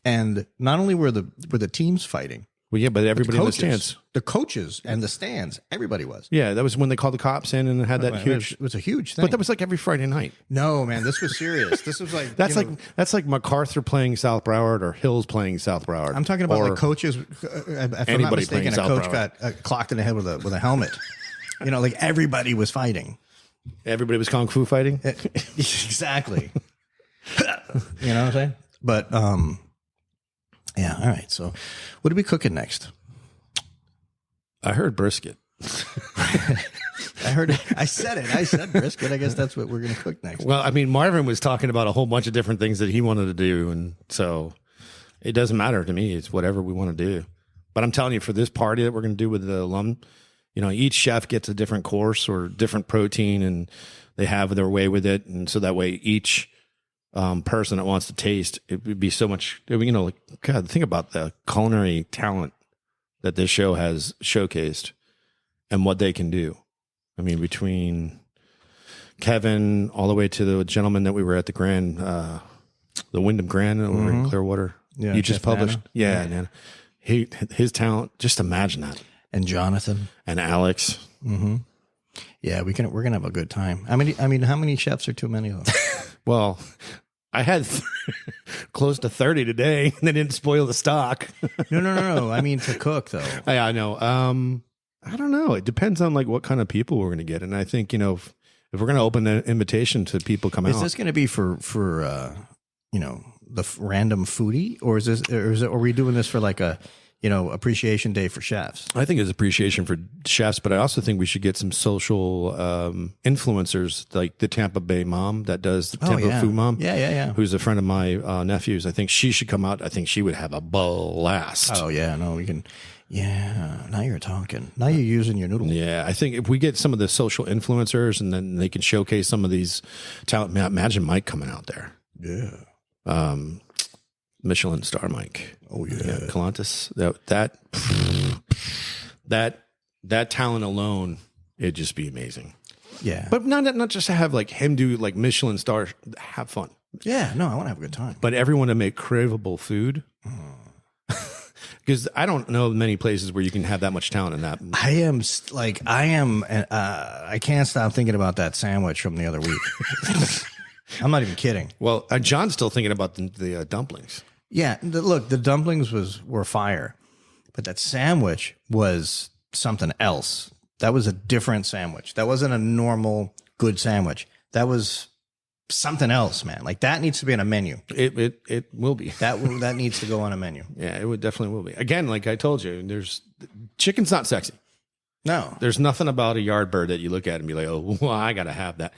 S1: and not only were the teams fighting.
S2: Well, yeah, but everybody in the stands.
S1: The coaches and the stands, everybody was.
S2: Yeah, that was when they called the cops in and had that huge.
S1: It was a huge thing.
S2: But that was like every Friday night.
S1: No, man, this was serious. This was like
S2: that's like MacArthur playing South Broward or Hills playing South Broward.
S1: I'm talking about like coaches. If I'm not mistaken, a coach got clocked in the head with a helmet. Like everybody was fighting.
S2: Everybody was kung fu fighting.
S1: Exactly. You know what I'm saying? But yeah. All right. So, what are we cooking next?
S2: I heard brisket.
S1: I heard it. I said it. I said brisket. I guess that's what we're going to cook next.
S2: Well, I mean, Marvin was talking about a whole bunch of different things that he wanted to do, and so it doesn't matter to me. It's whatever we want to do. But I'm telling you, for this party that we're going to do with the alum, each chef gets a different course or different protein, and they have their way with it, and so that way each person that wants to taste, it would be so much. God, think about the culinary talent that this show has showcased and what they can do. I mean, between Kevin all the way to the gentleman that we were at the Grand, the Wyndham Grand over in Clearwater.
S1: Yeah,
S2: you just
S1: Jeff
S2: published.
S1: Nana.
S2: Nana. His talent. Just imagine that.
S1: And Jonathan.
S2: and Alex.
S1: Mm-hmm. Yeah, we're gonna have a good time. How many chefs are too many of them?
S2: Well, I had close to 30 today, and they didn't spoil the stock.
S1: No. I mean to cook though.
S2: I know. I don't know. It depends on like what kind of people we're going to get, and I think if we're going to open an invitation to people coming out,
S1: is this going to be for the random foodie, or are we doing this for like a appreciation day for chefs?
S2: I think it's appreciation for chefs, but I also think we should get some social influencers, like the Tampa Bay mom that does the Tampa Food Mom.
S1: Yeah.
S2: Who's a friend of my nephew's. I think she should come out. I think she would have a blast.
S1: Oh yeah, no, we can. Yeah, now you're talking. Now you're using your noodle.
S2: Yeah, I think if we get some of the social influencers and then they can showcase some of these talent. Man, imagine Mike coming out there.
S1: Yeah.
S2: Michelin star Mike.
S1: Oh yeah.
S2: Calantis. That talent alone, it'd just be amazing.
S1: Yeah.
S2: But not just to have like him do like Michelin star, have fun.
S1: Yeah, no, I want to have a good time.
S2: But everyone to make craveable food. Because I don't know many places where you can have that much talent in that.
S1: I can't stop thinking about that sandwich from the other week. I'm not even kidding.
S2: Well, John's still thinking about the dumplings.
S1: Yeah, the dumplings were fire, but that sandwich was something else. That was a different sandwich. That wasn't a normal good sandwich. That was something else, man. Like that needs to be on a menu.
S2: It will be.
S1: That needs to go on a menu.
S2: Yeah, it would definitely will be. Again, like I told you, chicken's not sexy.
S1: No,
S2: there's nothing about a yard bird that you look at and be like, oh, well, I gotta have that.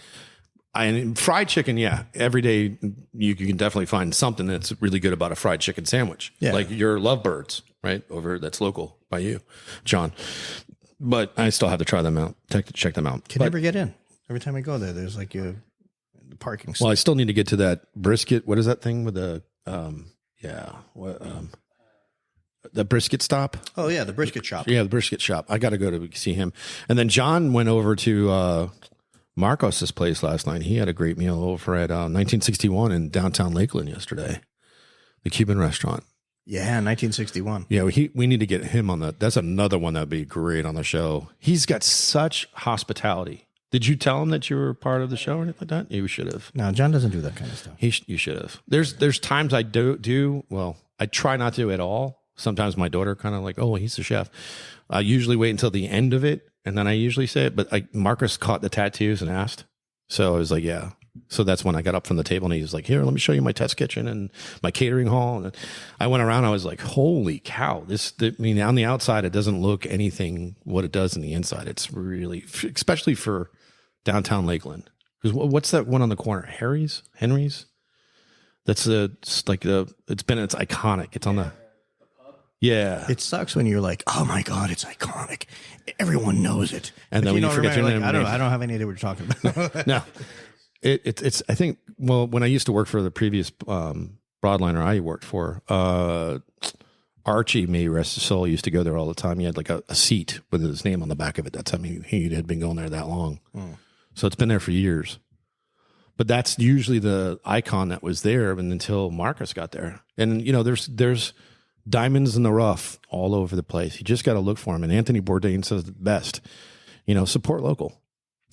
S2: And fried chicken, yeah, every day you can definitely find something that's really good about a fried chicken sandwich.
S1: Yeah.
S2: Like your Lovebirds, right? That's local by you, John. But I still have to try them out, check them out.
S1: Can never get in. Every time I go there, there's like the parking spot.
S2: Well, I still need to get to that brisket. What is that thing with the the brisket stop?
S1: Oh yeah, the brisket shop.
S2: Yeah, the brisket shop. I got to go to see him. And then John went over to Marcos's place last night. He had a great meal over at 1961 in downtown Lakeland yesterday, the Cuban restaurant.
S1: Yeah, 1961.
S2: Yeah, we need to get him on that. That's another one that'd be great on the show. He's got such hospitality. Did you tell him that you were part of the show or anything like that? You should have.
S1: No, John doesn't do that kind of stuff.
S2: You should have. There's times I do. Well, I try not to at all. Sometimes my daughter kind of like, oh, he's the chef. I usually wait until the end of it, and then I usually say it. But Marcus caught the tattoos and asked. So I was like, yeah. So that's when I got up from the table, and he was like, here, let me show you my test kitchen and my catering hall. And I went around. I was like, holy cow. I mean, on the outside, it doesn't look anything what it does in the inside. It's really, especially for downtown Lakeland. Because what's that one on the corner? Henry's? That's it's iconic. It's on the... Yeah.
S1: It sucks when you're like, oh my God, it's iconic. Everyone knows it.
S2: And then when you forget your name.
S1: I don't have any idea what you're talking about.
S2: No. It's I think, well, when I used to work for the previous broadliner I worked for, Archie, may rest his soul, used to go there all the time. He had like a seat with his name on the back of it. That's how he had been going there that long. So it's been there for years. But that's usually the icon that was there until Marcus got there. And, there's diamonds in the rough all over the place. You just got to look for them. And Anthony Bourdain says the best, support local.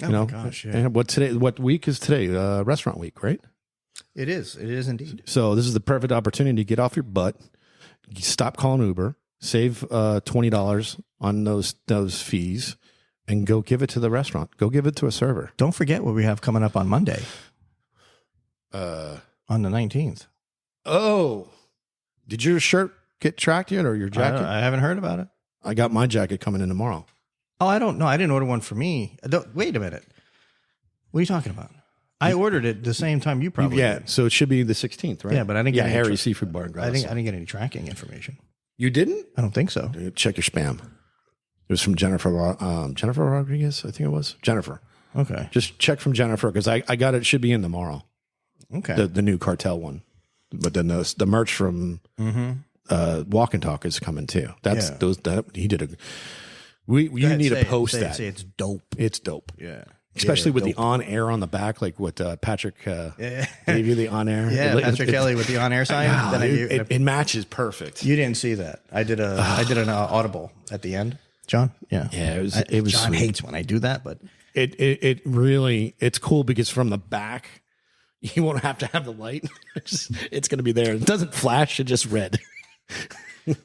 S1: Oh my gosh, yeah.
S2: And what week is today? Restaurant week, right?
S1: It is indeed.
S2: So this is the perfect opportunity to get off your butt, stop calling Uber, save $20 on those fees, and go give it to the restaurant. Go give it to a server.
S1: Don't forget what we have coming up on Monday. On the 19th.
S2: Oh, did your shirt get tracked yet, or your jacket?
S1: I haven't heard about it.
S2: I got my jacket coming in tomorrow.
S1: Oh, I don't know. I didn't order one for me. Wait a minute. What are you talking about? I ordered it the same time you probably did.
S2: So it should be the 16th, right?
S1: Yeah, but I didn't get
S2: Harry's Seafood Bar and Grill.
S1: I didn't get any tracking information.
S2: You didn't?
S1: I don't think so.
S2: Check your spam. It was from Jennifer Rodriguez, I think it was. Jennifer.
S1: Okay.
S2: Just check from Jennifer, because I got it. It should be in tomorrow.
S1: Okay.
S2: The new cartel one. But then the merch from Walk and Talk is coming too. He did a... You need to post that.
S1: Say it's dope.
S2: It's dope.
S1: Yeah.
S2: Especially with the on-air on the back, like what Patrick gave you the on-air.
S1: Yeah, Patrick Kelly with the on-air sign.
S2: It matches perfect.
S1: You didn't see that. I did an audible at the end. John? Yeah.
S2: Yeah, it was
S1: John
S2: sweet.
S1: hates when I do that, but
S2: It really, it's cool because from the back, you won't have to have the light. It's going to be there. It doesn't flash. It's just red.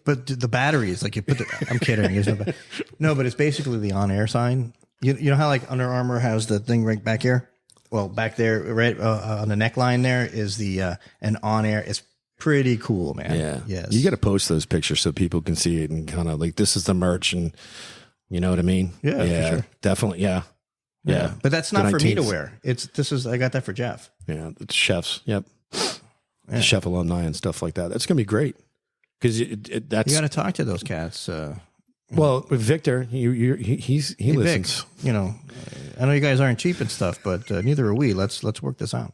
S1: but the batteries, like you put the, I'm kidding. There's no, but it's basically the on-air sign. You know how like Under Armour has the thing right back here? Well, back there, right on the neckline there is the an on-air. It's pretty cool, man.
S2: Yeah.
S1: Yes.
S2: You got to post those pictures so people can see it and kind of like, this is the merch and you know what I mean?
S1: Yeah, for sure.
S2: Definitely. Yeah. Yeah.
S1: But that's not
S2: The
S1: for me to
S2: 19th.
S1: wear. I got that for Jeff.
S2: Yeah. It's chefs. Yep. The chef alumni and stuff like that. That's going to be great. Because that's
S1: You got to talk to those cats.
S2: well, with Victor, he listens.
S1: Vic, you know, I know you guys aren't cheap and stuff, but neither are we. Let's work this out.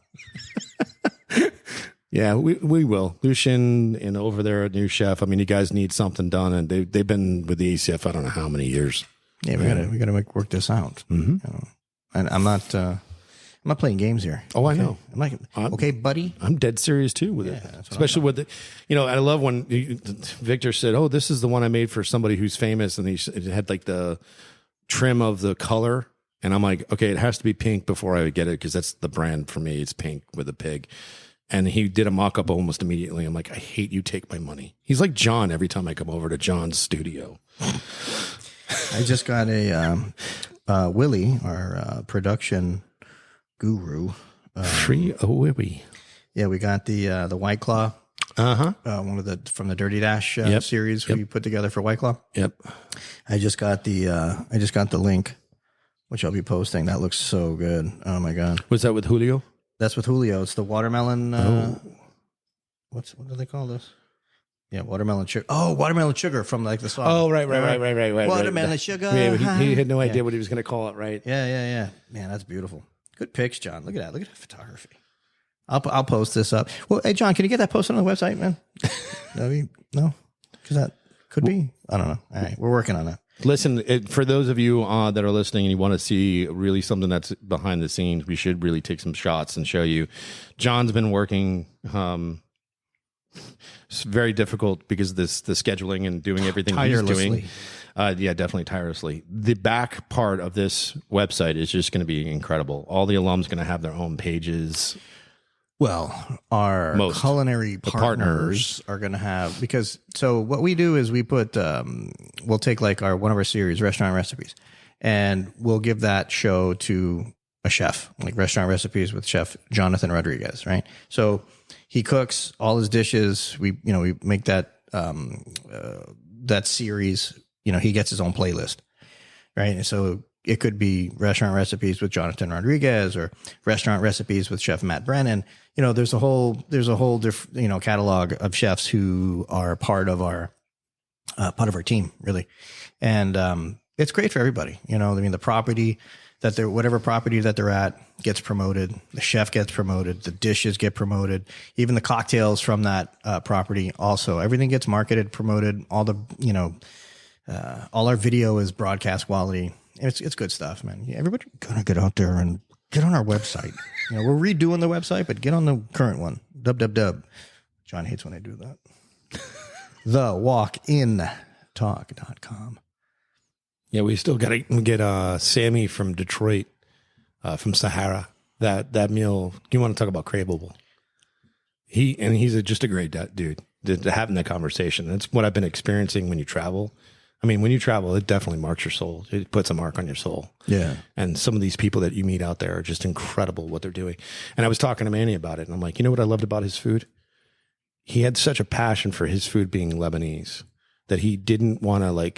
S2: Yeah, we will. Lucian and over there, a new chef. I mean, you guys need something done, and they've been with the ACF. I don't know how many years.
S1: Yeah, we gotta work this out.
S2: Mm-hmm.
S1: You know? And I'm not playing games here.
S2: Oh,
S1: okay?
S2: I know.
S1: I'm like, okay, buddy.
S2: I'm dead serious too with it,
S1: that's what
S2: especially with the. You know, I love when Victor said, "Oh, this is the one I made for somebody who's famous," and it had like the trim of the color, and I'm like, okay, it has to be pink before I would get it because that's the brand for me. It's pink with a pig. And he did a mock-up almost immediately. I'm like, I hate you, take my money. He's like John every time I come over to John's studio.
S1: I just got a Willie, our production guru.
S2: Free Owiwi.
S1: Yeah, we got the White Claw. One of the from the Dirty Dash series we put together for White Claw.
S2: Yep.
S1: I just got the link, which I'll be posting. That looks so good. Oh my god.
S2: Was that with Julio?
S1: That's with Julio. It's the watermelon. What do they call this? Yeah, watermelon sugar. Oh, watermelon sugar from like the song.
S2: Oh, right.
S1: Watermelon sugar.
S2: Yeah, he had no idea what he was going to call it, right?
S1: Yeah. Man, that's beautiful. Good pics, John. Look at that. Look at that photography. I'll post this up. Well, hey, John, can you get that posted on the website, man? No, because that could be. I don't know. All right, we're working on that.
S2: Listen, for those of you that are listening and you want to see really something that's behind the scenes, we should really take some shots and show you. John's been working. It's very difficult because the scheduling and doing everything he's doing. Yeah, definitely tirelessly. The back part of this website is just going to be incredible. All the alums going to have their own pages.
S1: Well, our culinary partners are going to have, because so what we do is we put, we'll take like one of our series, restaurant recipes, and we'll give that show to a chef, like restaurant recipes with Chef Jonathan Rodriguez, right? So he cooks all his dishes. We make that, that series, he gets his own playlist, right? And so it could be restaurant recipes with Jonathan Rodriguez or restaurant recipes with Chef Matt Brennan. There's a whole different, catalog of chefs who are part of our team, really. And it's great for everybody. The property whatever property that they're at gets promoted. The chef gets promoted. The dishes get promoted. Even the cocktails from that property also. Everything gets marketed, promoted. All our video is broadcast quality. It's good stuff, man. Everybody gotta get out there and get on our website. We're redoing the website, but get on the current one. www. John hates when I do that. thewalkintalk.com.
S2: Yeah, we still got to get Sammy from Detroit, from Sahara. That meal. You want to talk about craveable? He's just a great dude. Having that conversation. That's what I've been experiencing when you travel. I mean, when you travel, it definitely marks your soul. It puts a mark on your soul. Yeah. And some of these people that you meet out there are just incredible what they're doing. And I was talking to Manny about it, and I'm like, you know what I loved about his food? He had such a passion for his food being Lebanese that he didn't want to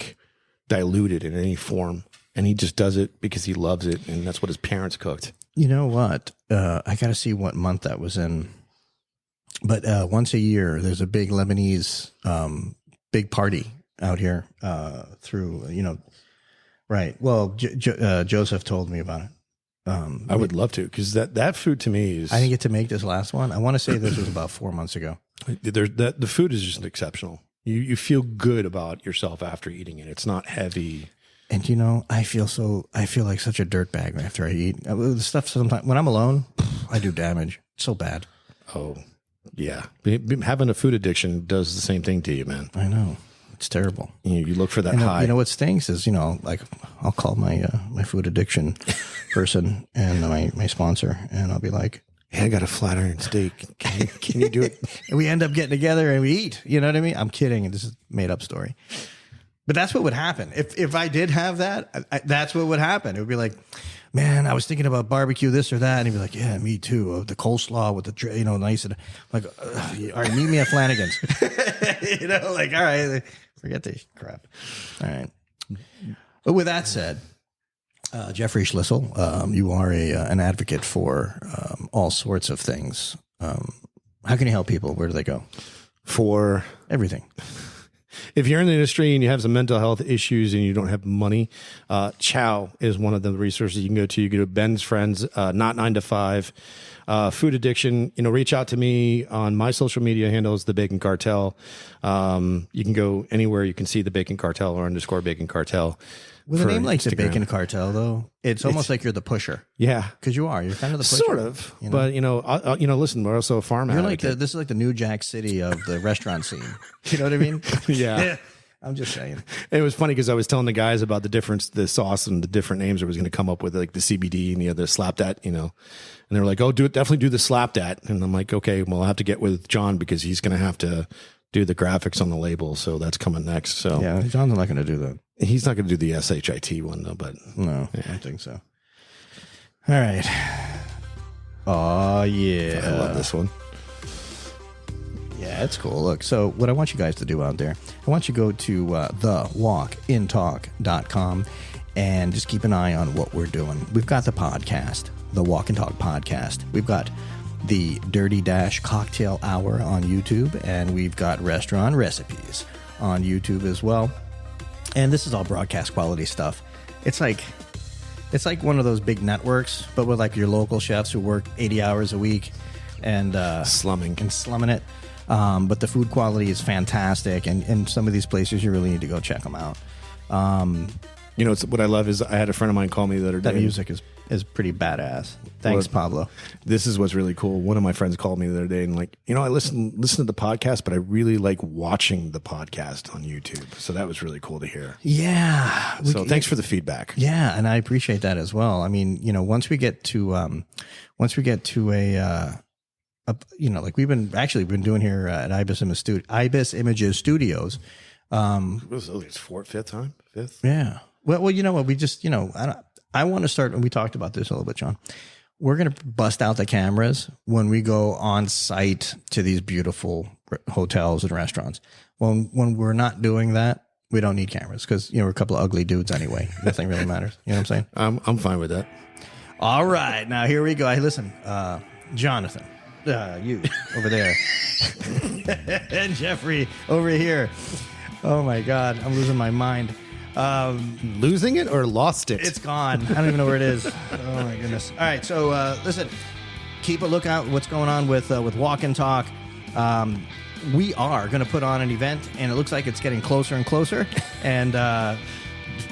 S2: dilute it in any form. And he just does it because he loves it. And that's what his parents cooked. You know what? I got to see what month that was in. But once a year, there's a big Lebanese big party out here through, right. Well, Joseph told me about it. I would love to, because that food to me is... I didn't get to make this last one. I want to say this was about 4 months ago. The food is just exceptional. You feel good about yourself after eating it. It's not heavy. And I feel like such a dirtbag after I eat. The stuff sometimes, when I'm alone, I do damage. It's so bad. Oh, yeah. Having a food addiction does the same thing to you, man. I know.
S1: it's terrible.
S2: You look for that high.
S1: You know what stinks is, like I'll call my my food addiction person and my sponsor, and I'll be like,
S2: hey, I got a flat iron steak. Can you do it?
S1: And we end up getting together and we eat. You know what I mean? I'm kidding. This is a made up story. But that's what would happen. If I did have that, that's what would happen. It would be like, man, I was thinking about barbecue, this or that. And he'd be like, yeah, me too. The coleslaw with the, nice. And I'm like, all right, meet me at Flanagan's. Like, all right, forget this crap. All right. But with that said, Jeffrey Schlissel, you are an advocate for all sorts of things. How can you help people? Where do they go?
S2: For
S1: everything.
S2: If you're in the industry and you have some mental health issues and you don't have money, Chow is one of the resources you can go to. You go to Ben's Friends, Not 9 to 5, food addiction. Reach out to me on my social media handles, The Bacon Cartel. You can go anywhere. You can see The Bacon Cartel or _Bacon Cartel.
S1: With a name like The Bacon Cartel, though, it's almost like you're the pusher.
S2: Yeah,
S1: because you are. You're kind of the pusher.
S2: Sort of. But listen, we're also a farm.
S1: You're like this is like the New Jack City of the restaurant scene. You know what I mean?
S2: Yeah.
S1: I'm just saying.
S2: It was funny because I was telling the guys about the sauce and the different names I was going to come up with, like the CBD and the other slap that, and they were like, "Oh, definitely do the slap that." And I'm like, "Okay, well, I'll have to get with John because he's going to have to do the graphics on the label, so that's coming next." So
S1: yeah, John's not going to do that.
S2: He's not going to do the SHIT one though, but
S1: no, yeah. I don't think so. All right. Oh yeah,
S2: I love this one.
S1: Yeah, it's cool. Look, so what I want you guys to do out there, I want you to go to thewalkandtalk.com and just keep an eye on what we're doing. We've got the podcast, the Walk and Talk podcast. We've got the Dirty Dash Cocktail Hour on YouTube, and we've got restaurant recipes on YouTube as well. And this is all broadcast quality stuff. It's like one of those big networks, but with like your local chefs who work 80 hours a week and slumming it. But the food quality is fantastic, and some of these places you really need to go check them out.
S2: It's what I love is I had a friend of mine call me the other day.
S1: That music is pretty badass. Thanks, Pablo.
S2: This is what's really cool. One of my friends called me the other day and like, I listen to the podcast, but I really like watching the podcast on YouTube. So that was really cool to hear.
S1: Yeah.
S2: So thanks for the feedback.
S1: Yeah, and I appreciate that as well. I mean, once we get to a like we've been doing here at Ibis Images Studios.
S2: It's fifth.
S1: Yeah. Well, you know what? We just, I want to start, and we talked about this a little bit, John. We're going to bust out the cameras when we go on site to these beautiful hotels and restaurants. When we're not doing that, we don't need cameras because, we're a couple of ugly dudes anyway. Nothing really matters. You know what I'm saying?
S2: I'm fine with that.
S1: All right. Now, here we go. Hey, listen, Jonathan, you over there, and Jeffrey over here. Oh, my God. I'm losing my mind.
S2: Losing it or lost it?
S1: It's gone. I don't even know where it is. Oh my goodness. All right. So listen, keep a lookout what's going on with Walk and Talk. We are going to put on an event, and it looks like it's getting closer and closer. And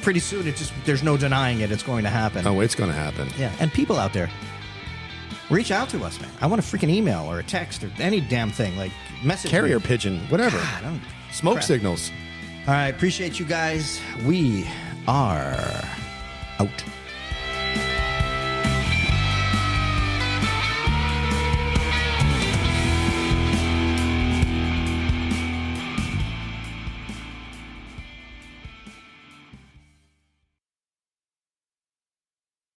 S1: pretty soon, there's no denying it. It's going to happen.
S2: Oh, it's going to happen.
S1: Yeah. And people out there, reach out to us, man. I want a freaking email or a text or any damn thing, like message.
S2: Carrier pigeon, whatever.
S1: God,
S2: smoke signals.
S1: All right. Appreciate you guys. We are out.